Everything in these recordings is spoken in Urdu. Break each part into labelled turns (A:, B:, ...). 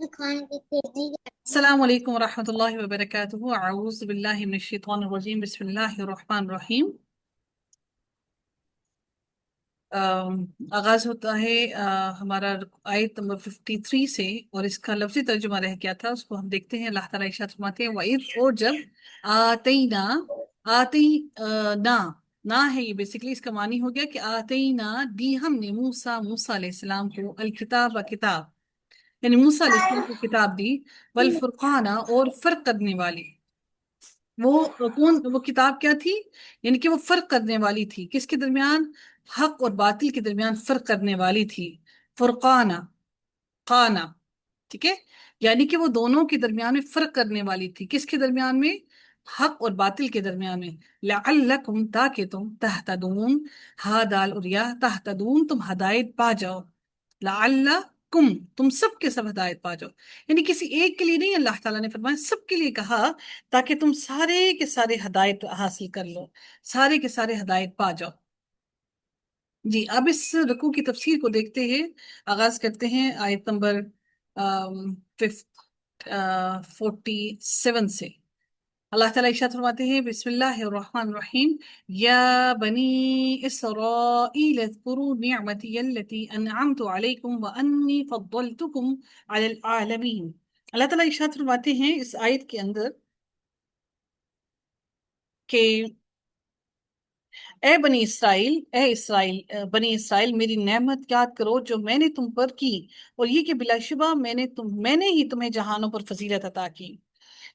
A: السلام علیکم ورحمۃ اللہ وبرکاتہ، اعوذ باللہ من الشیطان الرجیم، بسم اللہ الرحمن الرحیم۔ آغاز ہوتا ہے ہمارا آیت نمبر 53 سے، اور اس کا لفظی ترجمہ رہ گیا تھا، اس کو ہم دیکھتے ہیں۔ اللہ تعالیٰ ارشاد فرماتے ہیں وَإِذْ، اور جب آتینا، آتی نا، نا ہے یہ بیسیکلی، اس کا معنی ہو گیا کہ آتینا، دی ہم نے موسیٰ علیہ السلام کو الکتاب، کتاب، یعنی موسیٰ علیہ السلام کو کتاب دی، والفرقانہ، اور فرق کرنے والی۔ وہ کتاب کیا تھی؟ یعنی کہ وہ فرق کرنے والی تھی، کس کے درمیان؟ حق اور باطل کے درمیان فرق کرنے والی تھی۔ فرقانہ، قانہ، ٹھیک ہے، یعنی کہ وہ دونوں کے درمیان میں فرق کرنے والی تھی، کس کے درمیان میں؟ حق اور باطل کے درمیان میں۔ لعلکم، تاکہ تم، تہتدون، ہا دال اور یا، تہتدون، تم ہدایت پا جاؤ۔ لعلکم، تم سب کے سب ہدایت پا جاؤ، یعنی کسی ایک کے لیے نہیں، اللہ تعالیٰ نے فرمایا سب کے لیے کہا، تاکہ تم سارے کے سارے ہدایت حاصل کر لو، سارے کے سارے ہدایت پا جاؤ۔ جی، اب اس رکوع کی تفسیر کو دیکھتے ہیں۔ آغاز کرتے ہیں آیت نمبر 47 سے۔ اللہ تعالیٰ ارشاد فرماتے ہیں بسم اللہ الرحمن الرحیم، یا بنی اسرائیل اذکروا نعمتی التی انعمت علیکم وانی فضلتکم علی العالمین۔ اللہ تعالیٰ ارشاد فرماتے ہیں اس آیت کے اندر کہ اے بنی اسرائیل، بنی اسرائیل، میری نعمت یاد کرو جو میں نے تم پر کی، اور یہ کہ بلا شبہ میں نے ہی تمہیں جہانوں پر فضیلت عطا کی۔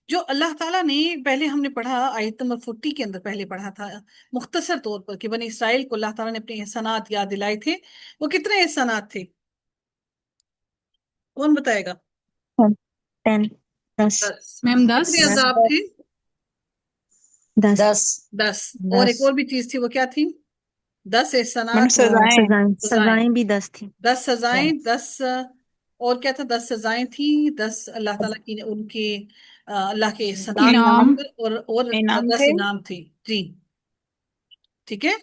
A: جو اللہ تعالیٰ نے، پہلے ہم نے پڑھا آیت نمبر 40 کے اندر، پہلے پڑھا تھا مختصر طور پر کہ بنی اسرائیل کو اللہ تعالیٰ نے اپنے احسانات یاد دلائے تھے۔ وہ کتنے احسانات تھے؟ کون بتائے گا؟
B: 10 10
C: میم 10
A: کتنے عذاب تھے؟
B: 10
A: 10۔ اور ایک اور بھی چیز تھی، وہ کیا تھی؟ 10 احسانات،
B: سزائیں بھی 10 تھی۔
A: 10 سزائیں، 10 اور کیا تھا؟ 10 سزائیں تھیں، 10 اللہ تعالیٰ کی ان کے اللہ کے احسانات
C: انعام،
A: اور 10 انعام تھے۔ جی ٹھیک ہے،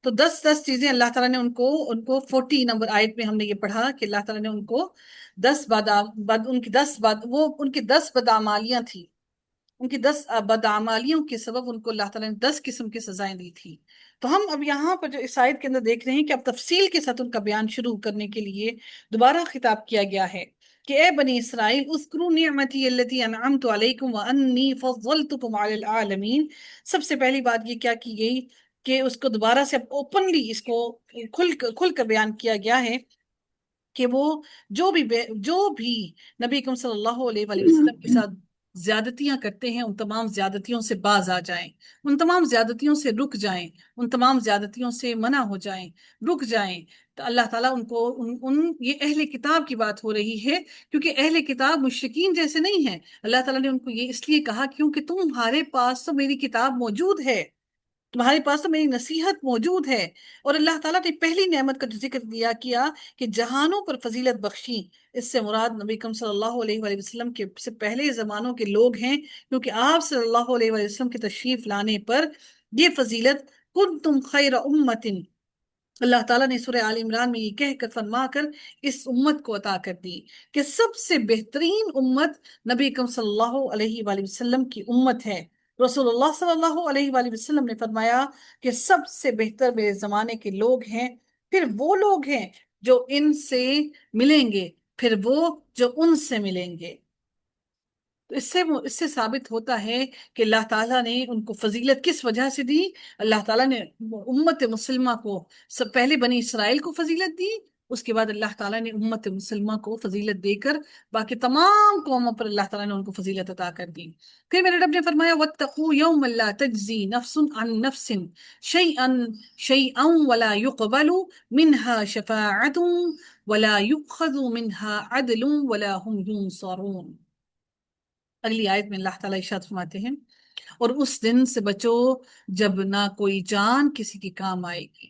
A: تو 10 چیزیں اللہ تعالیٰ نے ان کو 40 نمبر آیت میں ہم نے یہ پڑھا کہ اللہ تعالیٰ نے ان کو 10 ان کی 10 بدعمالیاں تھیں، ان کی 10 بدعمالیوں کے سبب ان کو اللہ تعالیٰ نے 10 قسم کی سزائیں دی تھی۔ تو ہم اب یہاں پر جو اس آیت کے اندر دیکھ رہے ہیں کہ اب تفصیل کے ساتھ ان کا بیان شروع کرنے کے لیے دوبارہ خطاب کیا گیا ہے کہ اے بنی اسرائیل اذکروا نعمتی التی انعمت علیکم وانی فضلتکم علی العالمین۔ سب سے پہلی بات یہ کیا کی گئی کہ اس کو دوبارہ سے اوپنلی، اس کو کھل کر بیان کیا گیا ہے کہ وہ جو بھی نبی اکرم صلی اللہ علیہ وآلہ وسلم کے ساتھ زیادتیاں کرتے ہیں، ان تمام زیادتیوں سے باز آ جائیں، ان تمام زیادتیوں سے رک جائیں، ان تمام زیادتیوں سے منع ہو جائیں، رک جائیں۔ تو اللہ تعالیٰ ان کو یہ اہل کتاب کی بات ہو رہی ہے، کیونکہ اہل کتاب مشرکین جیسے نہیں ہیں۔ اللہ تعالیٰ نے ان کو یہ اس لیے کہا کیونکہ تمہارے پاس تو میری کتاب موجود ہے، تمہارے پاس تو میری نصیحت موجود ہے۔ اور اللہ تعالیٰ نے پہلی نعمت کا جو ذکر کیا کہ جہانوں پر فضیلت بخشی، اس سے مراد نبی اکرم صلی اللہ علیہ وآلہ وسلم کے سے پہلے زمانوں کے لوگ ہیں، کیونکہ آپ صلی اللہ علیہ وآلہ وسلم کے تشریف لانے پر یہ فضیلت کنتم خیر امت، اللہ تعالیٰ نے سورہ آل عمران میں یہ کہہ کر فرما کر اس امت کو عطا کر دی کہ سب سے بہترین امت نبی اکرم صلی اللہ علیہ وآلہ وسلم کی امت ہے۔ رسول اللہ صلی اللہ علیہ وآلہ وسلم نے فرمایا کہ سب سے بہتر میرے زمانے کے لوگ ہیں، پھر وہ لوگ ہیں جو ان سے ملیں گے، پھر وہ جو ان سے ملیں گے۔ تو اس سے ثابت ہوتا ہے کہ اللہ تعالیٰ نے ان کو فضیلت کس وجہ سے دی۔ اللہ تعالیٰ نے امت مسلمہ کو پہلے بنی اسرائیل کو فضیلت دی، اس کے بعد اللہ تعالیٰ نے امت مسلمہ کو فضیلت دے کر باقی تمام قوموں پر اللہ تعالیٰ نے ان کو فضیلت عطا کر دی۔ پھر میرے رب نے فرمایا وَاتَّقُوا يَوْمًا لَا تَجْزِي نَفْسٌ عَن نَفْسٍ شَيْئًا وَلَا يُقْبَلُ مِنْهَا شَفَاعَةٌ وَلَا يُؤْخَذُ مِنْهَا عَدْلٌ وَلَا هُمْ يُنصَرُونَ۔ اگلی آیت میں اللہ تعالیٰ ارشاد فرماتے ہیں اور اس دن سے بچو جب نہ کوئی جان کسی کی کام آئے گی،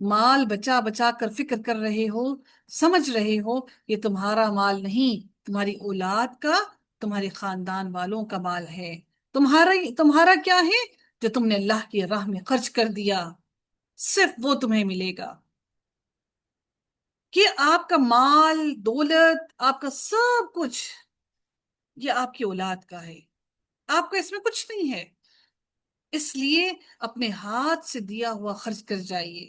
A: مال بچا بچا کر فکر کر رہے ہو، سمجھ رہے ہو یہ تمہارا مال نہیں، تمہاری اولاد کا، تمہارے خاندان والوں کا مال ہے۔ تمہارا کیا ہے؟ جو تم نے اللہ کی راہ میں خرچ کر دیا، صرف وہ تمہیں ملے گا۔ کہ آپ کا مال، دولت، آپ کا سب کچھ یہ آپ کی اولاد کا ہے، آپ کا اس میں کچھ نہیں ہے۔ اس لیے اپنے ہاتھ سے دیا ہوا خرچ کر جائیے،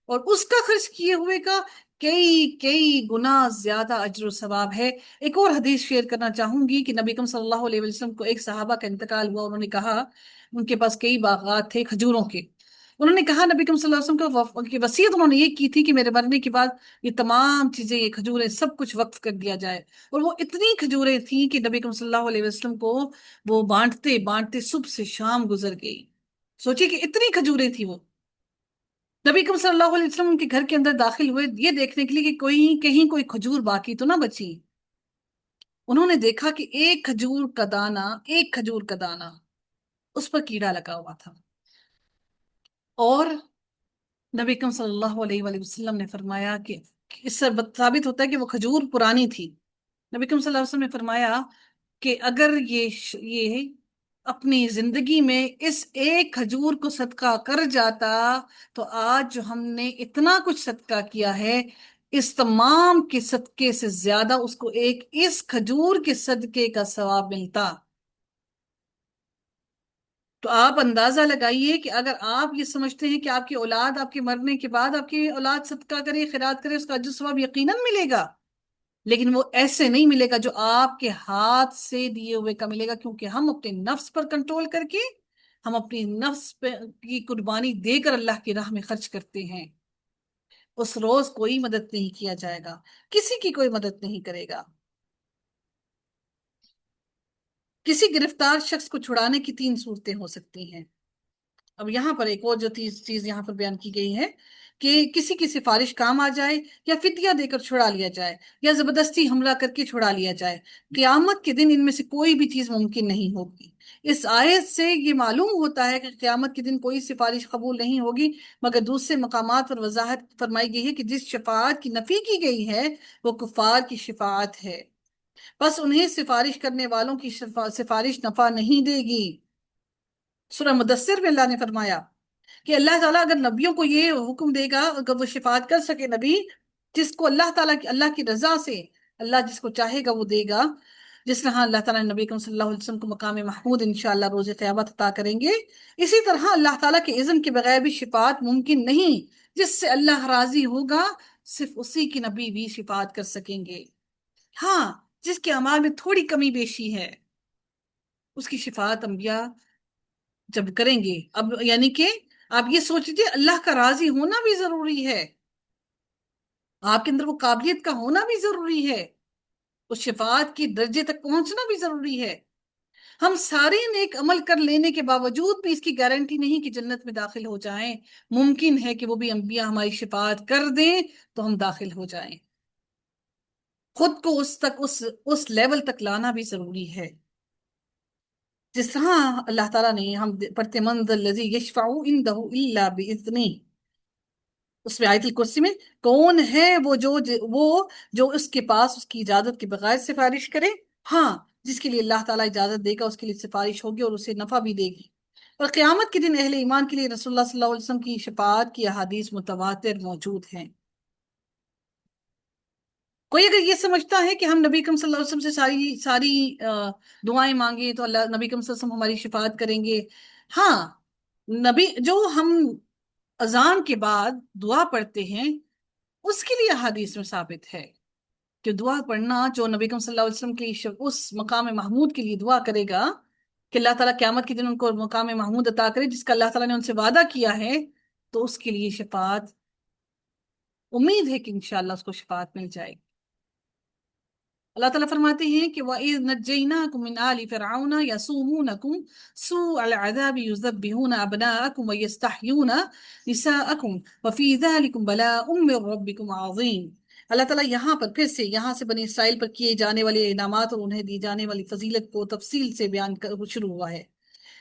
A: اور اس کا خرچ کیے ہوئے کا کئی کئی گنا زیادہ اجر و ثواب ہے۔ ایک اور حدیث شیئر کرنا چاہوں گی کہ نبی اکرم صلی اللہ علیہ وسلم کو ایک صحابہ کا انتقال ہوا، انہوں نے کہا، ان کے پاس کئی باغات تھے کھجوروں کے، انہوں نے کہا نبی اکرم صلی اللہ علیہ وسلم کی وصیت انہوں نے یہ کی تھی کہ میرے مرنے کے بعد یہ تمام چیزیں، یہ کھجوریں، سب کچھ وقف کر دیا جائے۔ اور وہ اتنی کھجوریں تھیں کہ نبی اکرم صلی اللہ علیہ وسلم کو وہ بانٹتے بانٹتے صبح سے شام گزر گئی۔ سوچی کہ اتنی کھجوریں تھی وہ۔ نبی اکرم صلی اللہ علیہ وسلم ان کے گھر کے اندر داخل ہوئے یہ دیکھنے کے لیے کہ کہیں کوئی کھجور باقی تو نہ بچی۔ انہوں نے دیکھا کہ ایک کھجور کا دانہ اس پر کیڑا لگا ہوا تھا، اور نبی اکرم صلی اللہ علیہ وآلہ وسلم نے فرمایا کہ اس سے ثابت ہوتا ہے کہ وہ کھجور پرانی تھی۔ نبی اکرم صلی اللہ علیہ وسلم نے فرمایا کہ اگر یہ اپنی زندگی میں اس ایک کھجور کو صدقہ کر جاتا تو آج جو ہم نے اتنا کچھ صدقہ کیا ہے، اس تمام کے صدقے سے زیادہ اس کو ایک اس کھجور کے صدقے کا ثواب ملتا۔ تو آپ اندازہ لگائیے کہ اگر آپ یہ سمجھتے ہیں کہ آپ کی اولاد آپ کے مرنے کے بعد آپ کی اولاد صدقہ کرے، خیرات کرے، اس کا اجر ثواب یقیناً ملے گا، لیکن وہ ایسے نہیں ملے گا جو آپ کے ہاتھ سے دیے ہوئے کا ملے گا، کیونکہ ہم اپنے نفس پر کنٹرول کر کے، ہم اپنی نفس کی قربانی دے کر اللہ کی راہ میں خرچ کرتے ہیں۔ اس روز کوئی مدد نہیں کیا جائے گا، کسی کی کوئی مدد نہیں کرے گا۔ کسی گرفتار شخص کو چھڑانے کی 3 صورتیں ہو سکتی ہیں۔ اب یہاں پر ایک اور جو چیز یہاں پر بیان کی گئی ہے کہ کسی کی سفارش کام آ جائے، یا فدیہ دے کر چھڑا لیا جائے، یا زبردستی حملہ کر کے چھڑا لیا جائے۔ قیامت کے دن ان میں سے کوئی بھی چیز ممکن نہیں ہوگی۔ اس آیت سے یہ معلوم ہوتا ہے کہ قیامت کے دن کوئی سفارش قبول نہیں ہوگی، مگر دوسرے مقامات پر وضاحت فرمائی گئی ہے کہ جس شفاعت کی نفی کی گئی ہے وہ کفار کی شفاعت ہے، بس انہیں سفارش کرنے والوں کی سفارش نفع نہیں دے گی۔ سورہ مدثر میں اللہ نے فرمایا کہ اللہ تعالیٰ اگر نبیوں کو یہ حکم دے گا، اگر وہ شفاعت کر سکے نبی جس کو اللہ تعالیٰ کی اللہ کی رضا سے اللہ جس کو چاہے گا وہ دے گا، جس طرح اللہ تعالیٰ نے نبی اکرم صلی اللہ علیہ وسلم کو مقام محمود انشاءاللہ روز قیامت عطا کریں گے، اسی طرح اللہ تعالیٰ کے اذن کے بغیر بھی شفاعت ممکن نہیں۔ جس سے اللہ راضی ہوگا صرف اسی کی نبی بھی شفاعت کر سکیں گے۔ ہاں، جس کے اعمال میں تھوڑی کمی بیشی ہے اس کی شفاعت انبیاء جب کریں گے۔ اب یعنی کہ آپ یہ سوچ لیجیے اللہ کا راضی ہونا بھی ضروری ہے، آپ کے اندر وہ قابلیت کا ہونا بھی ضروری ہے، اس شفاعت کی درجے تک پہنچنا بھی ضروری ہے۔ ہم سارے نیک عمل کر لینے کے باوجود بھی اس کی گارنٹی نہیں کہ جنت میں داخل ہو جائیں۔ ممکن ہے کہ وہ بھی انبیاء ہماری شفاعت کر دیں تو ہم داخل ہو جائیں۔ خود کو اس لیول تک لانا بھی ضروری ہے۔ جس طرح اللہ تعالیٰ نے ہم پڑھتے من ذا الذی یشفع عنده الا باذنہ، اس میں آیت الکرسی میں کون ہے وہ جو اس کے پاس اس کی اجازت کے بغیر سفارش کرے؟ ہاں، جس کے لیے اللہ تعالیٰ اجازت دے گا اس کے لیے سفارش ہوگی اور اسے نفع بھی دے گی۔ اور قیامت کے دن اہل ایمان کے لیے رسول اللہ صلی اللہ علیہ وسلم کی شفاعت کی احادیث متواتر موجود ہیں۔ کوئی اگر یہ سمجھتا ہے کہ ہم نبی اکرم صلی اللہ علیہ وسلم سے ساری دعائیں مانگیں تو اللہ نبی اکرم صلی اللہ علیہ وسلم ہماری شفاعت کریں گے، ہاں، جو ہم اذان کے بعد دعا پڑھتے ہیں اس کے لیے حدیث میں ثابت ہے کہ دعا پڑھنا، جو نبی اکرم صلی اللہ علیہ وسلم کی اس مقام محمود کے لیے دعا کرے گا کہ اللہ تعالیٰ قیامت کے دن ان کو مقام محمود عطا کرے جس کا اللہ تعالیٰ نے ان سے وعدہ کیا ہے، تو اس کے لیے شفاعت، امید ہے کہ انشاءاللہ اس کو شفاعت مل جائے گی۔ اللہ تعالیٰ فرماتے ہیں کہ وَإِذْ نَجَّيْنَاكُمْ مِنْ آلِ فِرْعَوْنَ يَسُومُونَكُمْ سُوءَ الْعَذَابِ يُذَبِّحُونَ أَبْنَاءَكُمْ وَيَسْتَحْيُونَ نِسَاءَكُمْ وَفِي ذَلِكُمْ بَلَاءٌ مِّن رَّبِّكُمْ عَظِيمٌ۔ اللہ تعالیٰ یہاں پر پھر سے یہاں سے بنی اسرائیل پر کیے جانے والے انعامات اور انہیں دی جانے والی فضیلت کو تفصیل سے بیان شروع ہوا ہے۔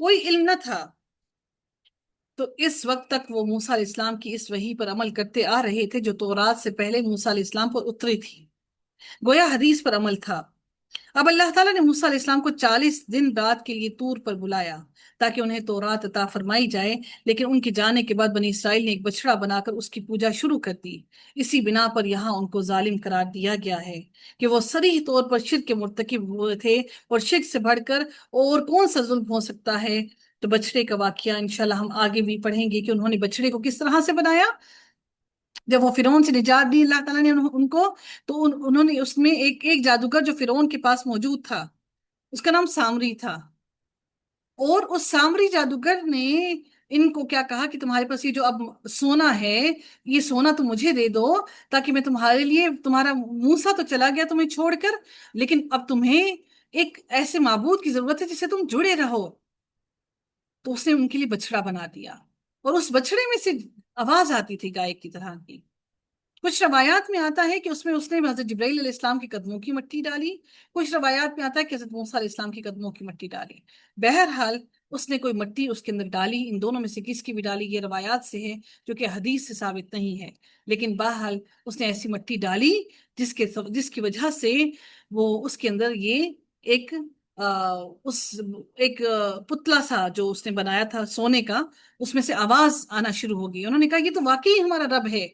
A: کوئی علم نہ تھا. تو اس وقت تک وہ موسیٰ علیہ السلام کی اس وحی پر عمل کرتے آ رہے تھے جو تورات سے پہلے موسیٰ علیہ السلام پر اتری تھی. گویا حدیث پر عمل تھا. اب اللہ تعالیٰ نے موسیٰ علیہ السلام کو 40 دن رات کے لیے طور پر بلایا تاکہ انہیں تورات عطا فرمائی جائے، لیکن ان کے جانے کے بعد بنی اسرائیل نے ایک بچڑا بنا کر اس کی پوجا شروع کر دی. اسی بنا پر یہاں ان کو ظالم قرار دیا گیا ہے کہ وہ صریح طور پر شرک کے مرتکب ہوئے تھے، اور شرک سے بڑھ کر اور کون سا ظلم ہو سکتا ہے. تو بچڑے کا واقعہ انشاءاللہ ہم آگے بھی پڑھیں گے کہ انہوں نے بچڑے کو کس طرح سے بنایا. جب وہ فرعون سے نجات دی اللہ تعالیٰ نے ان کو، تو انہوں نے اس میں ایک جادوگر جو فرعون کے پاس موجود تھا، اس کا نام سامری تھا. اور اس سامری جادوگر نے ان کو کیا کہا کہ تمہارے پاس یہ جو اب سونا ہے، یہ سونا تم مجھے دے دو تاکہ میں تمہارے لیے، تمہارا موسیٰ تو چلا گیا تمہیں چھوڑ کر، لیکن اب تمہیں ایک ایسے معبود کی ضرورت ہے جس سے تم جڑے رہو. تو اس نے ان کے لیے بچڑا بنا دیا، اور اس بچڑے میں سے آواز آتی تھی گائے کی طرح کی. کچھ روایات میں آتا ہے کہ اس میں حضرت جبرائیل علیہ السلام کے قدموں کی مٹی ڈالی، کچھ روایات میں آتا ہے کہ حضرت موسیٰ علیہ السلام کے قدموں کی مٹی ڈالی. بہرحال اس نے کوئی مٹی اس کے اندر ڈالی، ان دونوں میں سے کس کی بھی ڈالی یہ روایات سے ہے، جو کہ حدیث سے ثابت نہیں ہے. لیکن بہرحال اس نے ایسی مٹی ڈالی جس کی وجہ سے وہ اس کے اندر یہ ایک اس ایک پتلا سا جو اس نے بنایا تھا سونے کا، اس میں سے آواز آنا شروع ہو گئی. انہوں نے کہا یہ تو واقعی ہمارا رب ہے.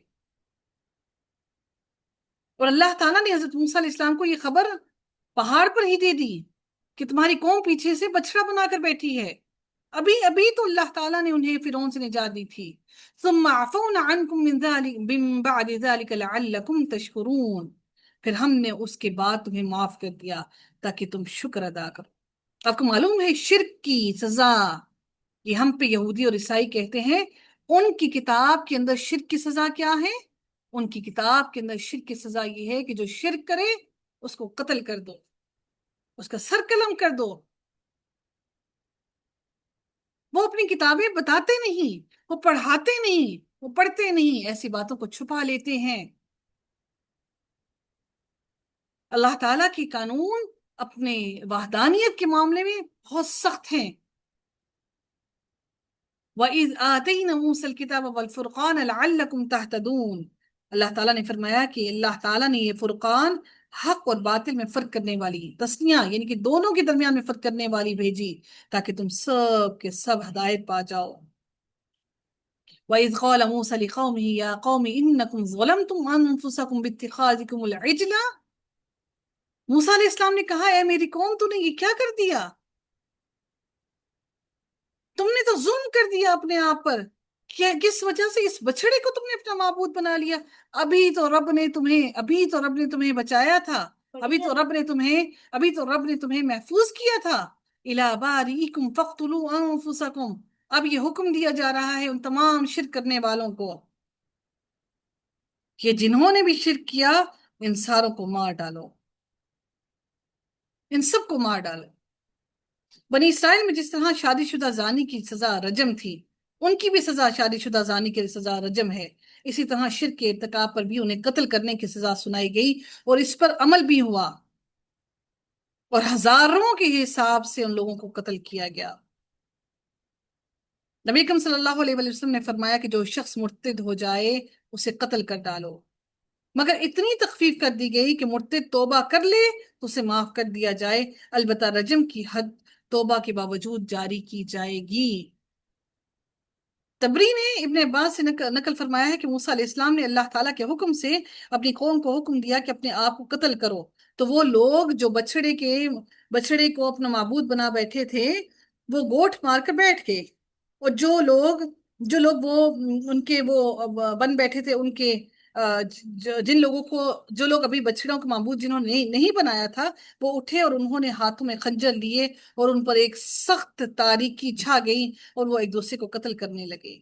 A: اور اللہ تعالیٰ نے حضرت موسیٰ علیہ السلام کو یہ خبر پہاڑ پر ہی دے دی کہ تمہاری قوم پیچھے سے بچڑا بنا کر بیٹھی ہے. ابھی ابھی تو اللہ تعالیٰ نے انہیں فرعون سے نجات دی تھی. ثم عفونا عنکم من بعد ذلك لعلکم تشکرون. پھر ہم نے اس کے بعد تمہیں معاف کر دیا تاکہ تم شکر ادا کرو. آپ کو معلوم ہے شرک کی سزا، یہ ہم پہ یہودی اور عیسائی کہتے ہیں، ان کی کتاب کے اندر شرک کی سزا کیا ہے؟ ان کی کتاب کے اندر شرک کی سزا یہ ہے کہ جو شرک کرے اس کو قتل کر دو، اس کا سر قلم کر دو. وہ اپنی کتابیں بتاتے نہیں، وہ پڑھاتے نہیں، وہ پڑھتے نہیں، ایسی باتوں کو چھپا لیتے ہیں. اللہ تعالیٰ کی قانون اپنے وحدانیت کے معاملے میں بہت سخت ہیں. وَإِذْ آتَيْنَا مُوسَى الْكِتَابَ وَالْفُرْقَانَ لَعَلَّكُمْ تَهْتَدُونَ. اللہ تعالیٰ نے فرمایا کہ اللہ تعالیٰ نے یہ فرقان حق اور باطل میں فرق کرنے والی، تسنیہ یعنی کہ دونوں کے درمیان میں فرق کرنے والی بھیجی تاکہ تم سب کے سب ہدایت پا جاؤ. وَإِذْ قَالَ مُوسَى لِقَوْمِهِ يَا قَوْمِ إِنَّكُمْ ظَلَمْتُمْ أَنفُسَكُمْ بِاتِّخَاذِكُمُ الْعِجْلَ. موسیٰ علیہ السلام نے کہا اے میری قوم تو نے یہ کیا کر دیا؟ تم نے تو ظلم کر دیا اپنے آپ پر. کس وجہ سے؟ اس بچڑے کو تم نے اپنا معبود بنا لیا. ابھی تو رب نے تمہیں بچایا تھا، ابھی تو رب نے تمہیں محفوظ کیا تھا. الی باریکم فاقتلوا انفسکم. اب یہ حکم دیا جا رہا ہے ان تمام شرک کرنے والوں کو کہ جنہوں نے بھی شرک کیا ان ساروں کو مار ڈالو، ان سب کو مار ڈالو. بنی اسرائیل میں جس طرح شادی شدہ زانی کی سزا رجم تھی، ان کی بھی سزا شادی شدہ زانی کی سزا رجم ہے. اسی طرح شرک کے ارتکاب پر بھی انہیں قتل کرنے کی سزا سنائی گئی، اور اس پر عمل بھی ہوا، اور ہزاروں کے حساب سے ان لوگوں کو قتل کیا گیا. نبی اکرم صلی اللہ علیہ وسلم نے فرمایا کہ جو شخص مرتد ہو جائے اسے قتل کر ڈالو، مگر اتنی تخفیف کر دی گئی کہ مرتد توبہ کر لے تو اسے معاف کر دیا جائے، البتہ رجم کی حد توبہ کے باوجود جاری کی جائے گی. تبری نے ابن عباس سے نقل فرمایا ہے کہ موسیٰ علیہ السلام نے اللہ تعالیٰ کے حکم سے اپنی قوم کو حکم دیا کہ اپنے آپ کو قتل کرو. تو وہ لوگ جو بچڑے کو اپنا معبود بنا بیٹھے تھے وہ گوٹ مار کر بیٹھ گئے، اور جو لوگ وہ ان کے وہ بن بیٹھے تھے، ان کے جو لوگ ابھی بچڑوں کا معبود جنہوں نے نہیں بنایا تھا، وہ اٹھے اور انہوں نے ہاتھوں میں خنجر لیے اور ان پر ایک سخت تاریکی چھا گئی اور وہ ایک دوسرے کو قتل کرنے لگے.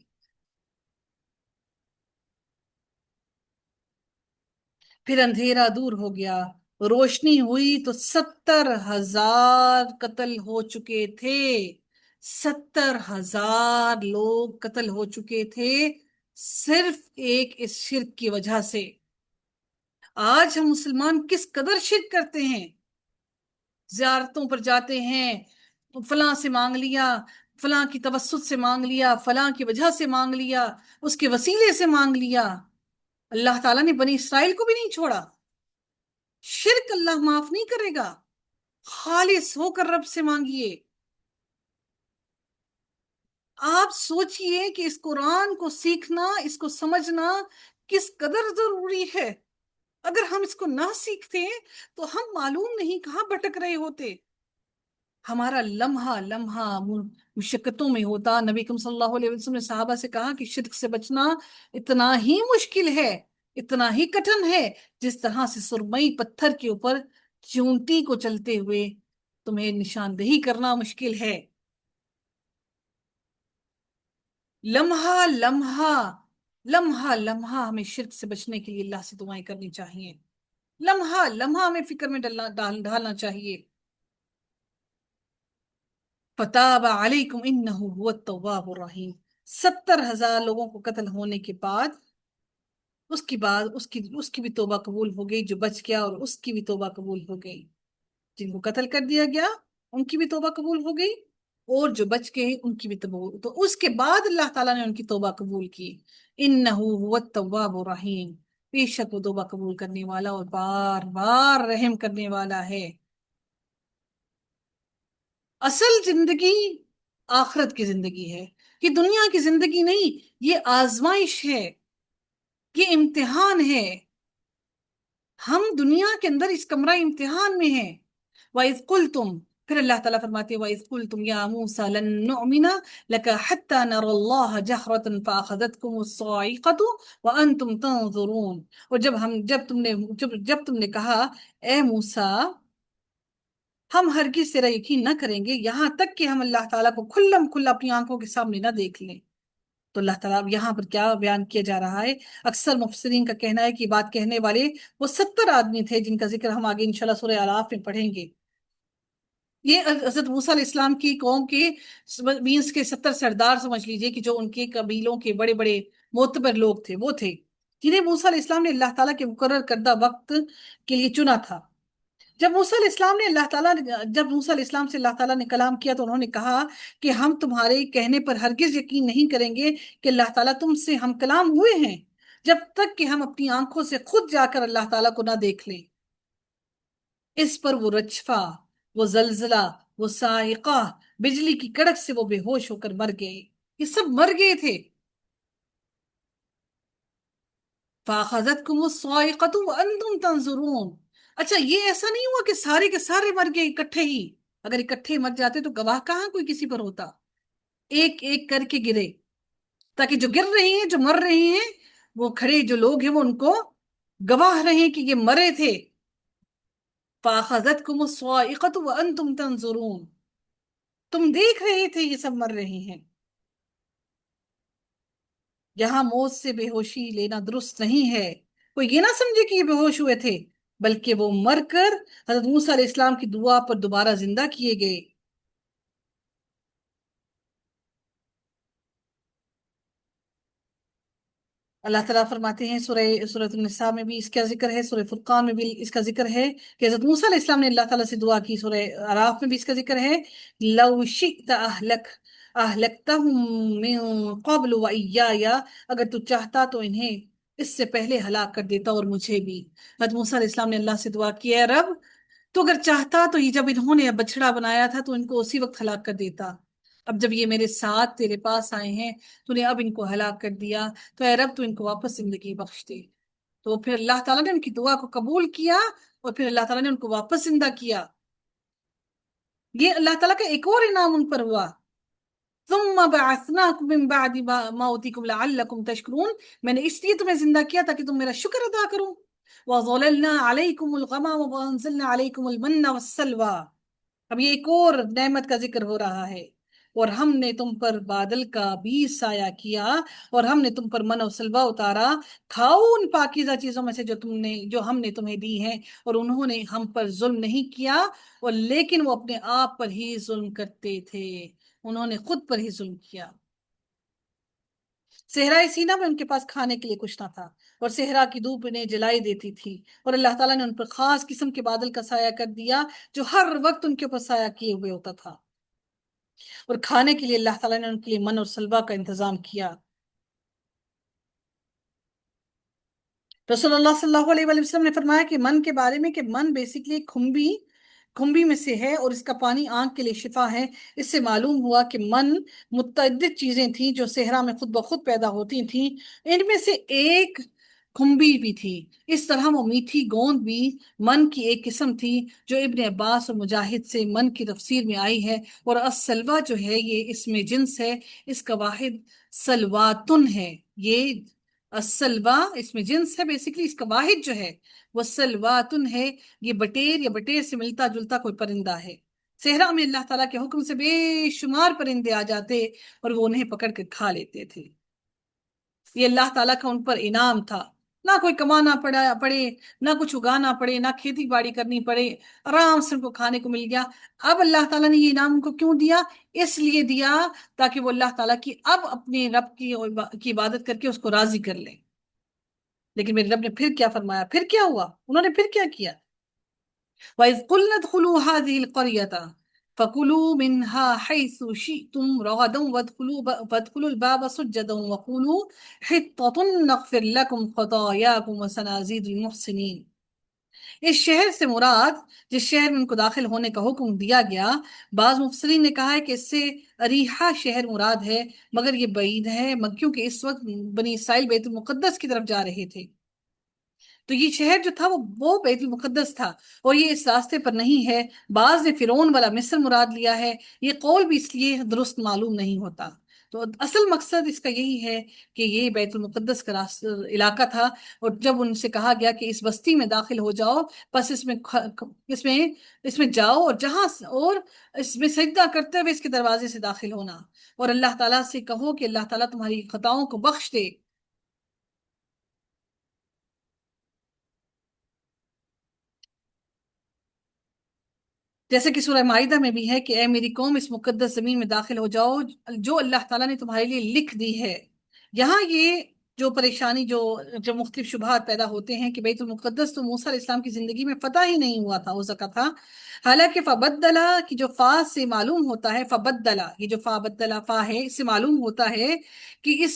A: پھر اندھیرا دور ہو گیا، روشنی ہوئی تو 70,000 قتل ہو چکے تھے. 70,000 لوگ قتل ہو چکے تھے صرف ایک اس شرک کی وجہ سے. آج ہم مسلمان کس قدر شرک کرتے ہیں، زیارتوں پر جاتے ہیں، فلاں سے مانگ لیا، فلاں کی توسط سے مانگ لیا، فلاں کی وجہ سے مانگ لیا، اس کے وسیلے سے مانگ لیا۔ اللہ تعالیٰ نے بنی اسرائیل کو بھی نہیں چھوڑا۔ شرک اللہ معاف نہیں کرے گا، خالص ہو کر رب سے مانگیے۔ آپ سوچئے کہ اس قرآن کو سیکھنا، اس کو سمجھنا کس قدر ضروری ہے۔ اگر ہم اس کو نہ سیکھتے تو ہم معلوم نہیں کہاں بھٹک رہے ہوتے۔ ہمارا لمحہ لمحہ مشقتوں میں ہوتا۔ نبی کریم صلی اللہ علیہ وسلم نے صحابہ سے کہا کہ شرک سے بچنا اتنا ہی مشکل ہے، اتنا ہی کٹھن ہے، جس طرح سے سرمئی پتھر کے اوپر چونٹی کو چلتے ہوئے تمہیں نشاندہی کرنا مشکل ہے۔ لمحہ لمحہ لمحہ لمحہ ہمیں شرک سے بچنے کے لیے اللہ سے دعائیں کرنی چاہیے۔ لمحہ لمحہ ہمیں فکر میں ڈالنا چاہیے۔ فتاب علیکم انہ هو التواب الرحیم۔ 70,000 لوگوں کو قتل ہونے کے بعد اس کی بھی توبہ قبول ہو گئی جو بچ گیا، اور اس کی بھی توبہ قبول ہو گئی۔ جن کو قتل کر دیا گیا ان کی بھی توبہ قبول ہو گئی، اور جو بچ گئے ان کی بھی توبہ، تو اس کے بعد اللہ تعالیٰ نے ان کی توبہ قبول کی۔ انہ هو التواب الرحیم، بے شک وہ توبہ قبول کرنے والا اور بار بار رحم کرنے والا ہے۔ اصل زندگی آخرت کی زندگی ہے، یہ دنیا کی زندگی نہیں، یہ آزمائش ہے، یہ امتحان ہے۔ ہم دنیا کے اندر اس کمرہ امتحان میں ہیں۔ وَإِذْ قُلْتُمْ، پھر اللہ تعالیٰ فرماتے ہیں وَإِذْ قُلْتُمْ يَا مُوسَى لَن نُؤْمِنَ لَكَ حَتَّى نَرَى اللَّهَ جَهْرَةً فَأَخَذَتْكُمُ الصَّاعِقَةُ وَأَنْتُمْ تَنظُرُونَ۔ اور جب تم نے کہا اے موسیٰ ہم ہرگز تیرا یقین نہ کریں گے یہاں تک کہ ہم اللہ تعالیٰ کو کھلم کھلا اپنی آنکھوں کے سامنے نہ دیکھ لیں۔ تو اللہ تعالیٰ یہاں پر کیا بیان کیا جا رہا ہے؟ اکثر مفسرین کا کہنا ہے کہ بات کہنے والے وہ 70 آدمی تھے جن کا ذکر ہم آگے انشاءاللہ سورہ اعراف میں پڑھیں گے۔ یہ حضرت موسیٰ علیہ السلام کی قوم کے 20 کے 70 سردار سمجھ لیجئے، کہ جو ان کے قبیلوں کے بڑے بڑے معتبر لوگ تھے، وہ تھے جنہیں موسیٰ علیہ السلام نے اللہ تعالیٰ کے مقرر کردہ وقت کے لیے چنا تھا۔ جب موسیٰ علیہ السلام نے جب موسیٰ علیہ السلام سے اللہ تعالیٰ نے کلام کیا تو انہوں نے کہا کہ ہم تمہارے کہنے پر ہرگز یقین نہیں کریں گے کہ اللہ تعالیٰ تم سے ہم کلام ہوئے ہیں، جب تک کہ ہم اپنی آنکھوں سے خود جا کر اللہ تعالیٰ کو نہ دیکھ لیں۔ اس پر وہ رجفہ، وہ زلزلہ، وہ صاعقہ، بجلی کی کڑک سے وہ بے ہوش ہو کر مر گئے۔ یہ سب مر گئے تھے۔ فَأَخَذَتْكُمُ الصَّاعِقَةُ وَأَنْتُمْ تَنظُرُونَ۔ اچھا یہ ایسا نہیں ہوا کہ سارے کے سارے مر گئے اکٹھے ہی، اگر اکٹھے مر جاتے تو گواہ کہاں کوئی کسی پر ہوتا؟ ایک ایک کر کے گرے، تاکہ جو گر رہے ہیں، جو مر رہے ہیں، وہ کھڑے جو لوگ ہیں وہ ان کو گواہ رہے کہ یہ مرے تھے۔ فَأَخَذَتْكُمُ الصَّاعِقَةُ وَأَنْتُمْ تَنظُرُونَ، تم دیکھ رہے تھے یہ سب مر رہے ہیں۔ یہاں موت سے بے ہوشی لینا درست نہیں ہے۔ کوئی یہ نہ سمجھے کہ یہ بے ہوش ہوئے تھے، بلکہ وہ مر کر حضرت موسیٰ علیہ السلام کی دعا پر دوبارہ زندہ کیے گئے۔ اللہ تعالیٰ فرماتے ہیں سورۃ النساء میں بھی اس کا ذکر ہے، سورہ فرقان میں بھی اس کا ذکر ہے کہ حضرت موسیٰ علیہ السلام نے اللہ تعالیٰ سے دعا کی۔ سورہ اعراف میں بھی اس کا ذکر ہے، لو شئت اہلکتہم من قبل وإیایا، اگر تو چاہتا تو انہیں اس سے پہلے ہلاک کر دیتا اور مجھے بھی۔ حضرت موسیٰ علیہ السلام نے اللہ سے دعا کی، اے رب تو اگر چاہتا تو یہ جب انہوں نے بچڑا بنایا تھا تو ان کو اسی وقت ہلاک کر دیتا، اب جب یہ میرے ساتھ تیرے پاس آئے ہیں تو نے اب ان کو ہلاک کر دیا، تو اے رب تو ان کو واپس زندگی بخش دے۔ تو پھر اللہ تعالیٰ نے ان کی دعا کو قبول کیا، اور پھر اللہ تعالیٰ نے ان کو واپس زندہ کیا۔ یہ اللہ تعالیٰ کا ایک اور انعام ان پر ہوا۔ ثم بعثناکم من بعد موتکم لعلکم تشکرون، میں نے اس لیے تمہیں زندہ کیا تاکہ تم میرا شکر ادا کرو۔ وَظَلَلْنَا عَلَيْكُمُ الْغَمَامَ وَأَنزَلْنَا عَلَيْكُمُ الْمَنَّ وَالسَّلْوَىٰ، اب یہ ایک اور نعمت کا ذکر ہو رہا ہے۔ اور ہم نے تم پر بادل کا بھی سایہ کیا، اور ہم نے تم پر من و سلوہ اتارا، کھاؤ ان پاکیزہ چیزوں میں سے جو ہم نے تمہیں دی ہیں، اور انہوں نے ہم پر ظلم نہیں کیا، اور لیکن وہ اپنے آپ پر ہی ظلم کرتے تھے، انہوں نے خود پر ہی ظلم کیا۔ صحرائے سینا میں ان کے پاس کھانے کے لیے کچھ نہ تھا، اور صحرا کی دھوپ انہیں جلائی دیتی تھی، اور اللہ تعالیٰ نے ان پر خاص قسم کے بادل کا سایہ کر دیا جو ہر وقت ان کے اوپر سایہ کیے ہوئے ہوتا تھا۔ اور کھانے کے لیے اللہ تعالیٰ نے ان کے لیے من اور سلوا کا انتظام کیا۔ رسول اللہ صلی اللہ علیہ وآلہ وسلم نے فرمایا کہ من کے بارے میں کہ من بیسیکلی کھمبی میں سے ہے، اور اس کا پانی آنکھ کے لیے شفا ہے۔ اس سے معلوم ہوا کہ من متعدد چیزیں تھیں جو صحرا میں خود بخود پیدا ہوتی تھیں، ان میں سے ایک کھمبی بھی تھی۔ اس طرح وہ میٹھی گوند بھی من کی ایک قسم تھی، جو ابن عباس اور مجاہد سے من کی تفسیر میں آئی ہے۔ اور السلوا جو ہے یہ اس میں جنس ہے، اس کا واحد سلواتن ہے۔ یہ السلوا اس میں جنس ہے، بیسیکلی اس کا واحد جو ہے وہ سلواتن ہے۔ یہ بٹیر یا بٹیر سے ملتا جلتا کوئی پرندہ ہے۔ صحرا میں اللہ تعالیٰ کے حکم سے بے شمار پرندے آ جاتے اور وہ انہیں پکڑ کر کھا لیتے تھے۔ یہ اللہ تعالیٰ کا ان پر انعام تھا، نہ کوئی کمانا پڑے، نہ کچھ اگانا پڑے، نہ کھیتی باڑی کرنی پڑے، آرام سے ان کو کھانے کو مل گیا۔ اب اللہ تعالیٰ نے یہ انعام ان کو کیوں دیا؟ اس لیے دیا تاکہ وہ اللہ تعالیٰ کی اب اپنے رب کی عبادت کر کے اس کو راضی کر لیں۔ لیکن میرے رب نے پھر کیا فرمایا؟ پھر کیا ہوا؟ انہوں نے پھر کیا کیا؟ وَإِذْ قُلْنَا ادْخُلُوا هَٰذِهِ الْقَرْيَةَ فَكُلُوا مِنْهَا حَيْثُ شِئْتُمْ رَغَدًا وَادْخُلُوا الْبَابَ سُجَّدًا وَقُولُوا حِطَّةٌ نَغْفِرْ لَكُمْ خَطَايَاكُمْ وَسَنَزِيدُ الْمُحْسِنِينَ۔ اس شہر سے مراد جس شہر میں ان کو داخل ہونے کا حکم دیا گیا، بعض مفسرین نے کہا ہے کہ اس سے اریحہ شہر مراد ہے، مگر یہ بعید ہے کیونکہ اس وقت بنی اسرائیل بیت المقدس کی طرف جا رہے تھے، تو یہ شہر جو تھا وہ بیت المقدس تھا، اور یہ اس راستے پر نہیں ہے۔ بعض نے فرعون والا مصر مراد لیا ہے، یہ قول بھی اس لیے درست معلوم نہیں ہوتا۔ تو اصل مقصد اس کا یہی ہے کہ یہ بیت المقدس کا علاقہ تھا، اور جب ان سے کہا گیا کہ اس بستی میں داخل ہو جاؤ، پس اس میں جاؤ، اور اور اس میں سجدہ کرتے ہوئے اس کے دروازے سے داخل ہونا، اور اللہ تعالیٰ سے کہو کہ اللہ تعالیٰ تمہاری خطاؤں کو بخش دے۔ جیسے کہ سورہ معاہدہ میں بھی ہے کہ اے میری قوم، اس مقدس زمین میں داخل ہو جاؤ جو اللہ تعالیٰ نے تمہارے لیے لکھ دی ہے۔ یہاں یہ جو پریشانی جو مختلف شبہات پیدا ہوتے ہیں کہ بیت المقدس تو موسیٰ علیہ السلام کی زندگی میں فتح ہی نہیں ہو سکا تھا، حالانکہ فبدلا کی جو فا سے معلوم ہوتا ہے، فبدلا یہ جو فا بدلا فا ہے، اس سے معلوم ہوتا ہے کہ اس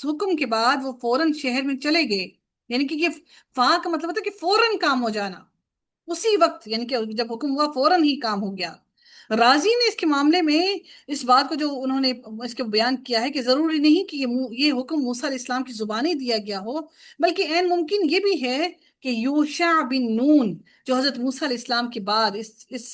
A: حکم کے بعد وہ فوراً شہر میں چلے گئے، یعنی کہ یہ فا کا مطلب ہوتا ہے کہ فوراً کام ہو جانا، اسی وقت، یعنی کہ جب حکم ہوا فوراً ہی کام ہو گیا۔ راضی نے اس کے معاملے میں اس بات کو جو انہوں نے اس کے بیان کیا ہے کہ ضروری نہیں کہ یہ حکم موسیٰ علیہ السلام کی زبانی دیا گیا ہو، بلکہ عین ممکن یہ بھی ہے کہ یوشع بن نون جو حضرت موسیٰ علیہ السلام کے بعد اس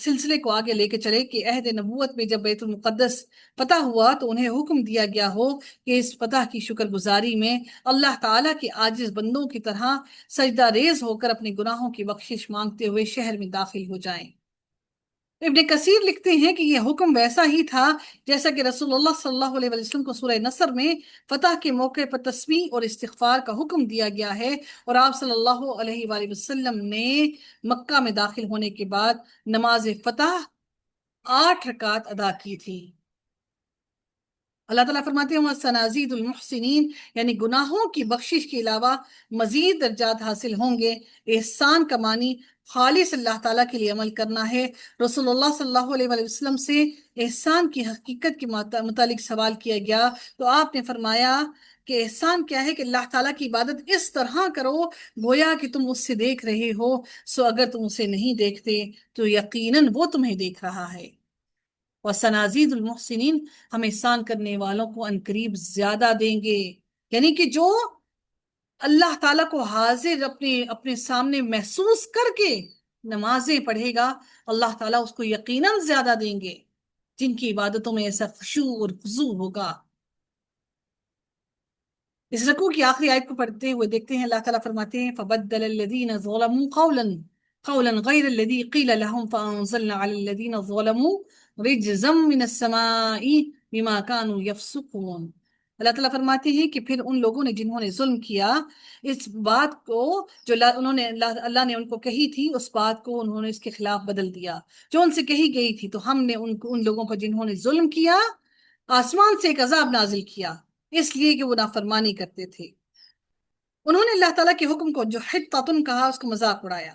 A: سلسلے کو آگے لے کے چلے کہ عہد نبوت میں جب بیت المقدس فتح ہوا تو انہیں حکم دیا گیا ہو کہ اس فتح کی شکر گزاری میں اللہ تعالیٰ کے عاجز بندوں کی طرح سجدہ ریز ہو کر اپنے گناہوں کی بخشش مانگتے ہوئے شہر میں داخل ہو جائیں۔ ابن کثیر لکھتے ہیں کہ یہ حکم ویسا ہی تھا جیسا کہ رسول اللہ صلی اللہ علیہ وسلم کو سورہ نصر میں فتح کے موقع پر تسبیح اور استغفار کا حکم دیا گیا ہے، اور آپ صلی اللہ علیہ وآلہ وسلم نے مکہ میں داخل ہونے کے بعد نماز فتح 8 رکعات ادا کی تھی۔ اللہ تعالیٰ فرماتے ہیں سنازید المحسنین، یعنی گناہوں کی بخشش کے علاوہ مزید درجات حاصل ہوں گے۔ احسان کا معنی خالص اللہ تعالیٰ کے لیے عمل کرنا ہے۔ رسول اللہ صلی اللہ علیہ وآلہ وسلم سے احسان کی حقیقت کے متعلق سوال کیا گیا تو آپ نے فرمایا کہ احسان کیا ہے کہ اللہ تعالیٰ کی عبادت اس طرح کرو گویا کہ تم اس سے دیکھ رہے ہو، سو اگر تم اسے نہیں دیکھتے تو یقیناً وہ تمہیں دیکھ رہا ہے۔ وَسَنَازِيدُ الْمُحْسِنِينَ، ہم احسان کرنے والوں کو عنقریب زیادہ دیں گے، یعنی کہ جو اللہ تعالیٰ کو حاضر اپنے سامنے محسوس کر کے نمازیں پڑھے گا، اللہ تعالیٰ اس کو یقیناً زیادہ دیں گے، جن کی عبادتوں میں ایسا خشوع اور خضوع ہوگا۔ اس رکوع کی آخری آیت کو پڑھتے ہوئے دیکھتے ہیں اللہ تعالیٰ فرماتے ہیں فَبَدَّلَ الَّذِينَ ظَلَمُوا قَوْلًا غَيْرَ الَّذِي قِيلَ لَهُمْ فَأَنزَلْنَا عَلَى الَّذِينَ ظَلَمُوا رِجْزًا مِّنَ السَّمَاءِ بِمَا كَانُوا يَفْسُقُونَ۔ اللہ تعالیٰ فرماتے ہیں کہ پھر ان لوگوں نے جنہوں نے ظلم کیا اس بات کو جو اللہ نے ان کو کہی تھی، اس بات کو انہوں نے اس کے خلاف بدل دیا جو ان سے کہی گئی تھی، تو ہم نے ان لوگوں کو جنہوں نے ظلم کیا آسمان سے ایک عذاب نازل کیا اس لیے کہ وہ نافرمانی کرتے تھے۔ انہوں نے اللہ تعالیٰ کے حکم کو جو حطۃ کہا اس کو مذاق اڑایا،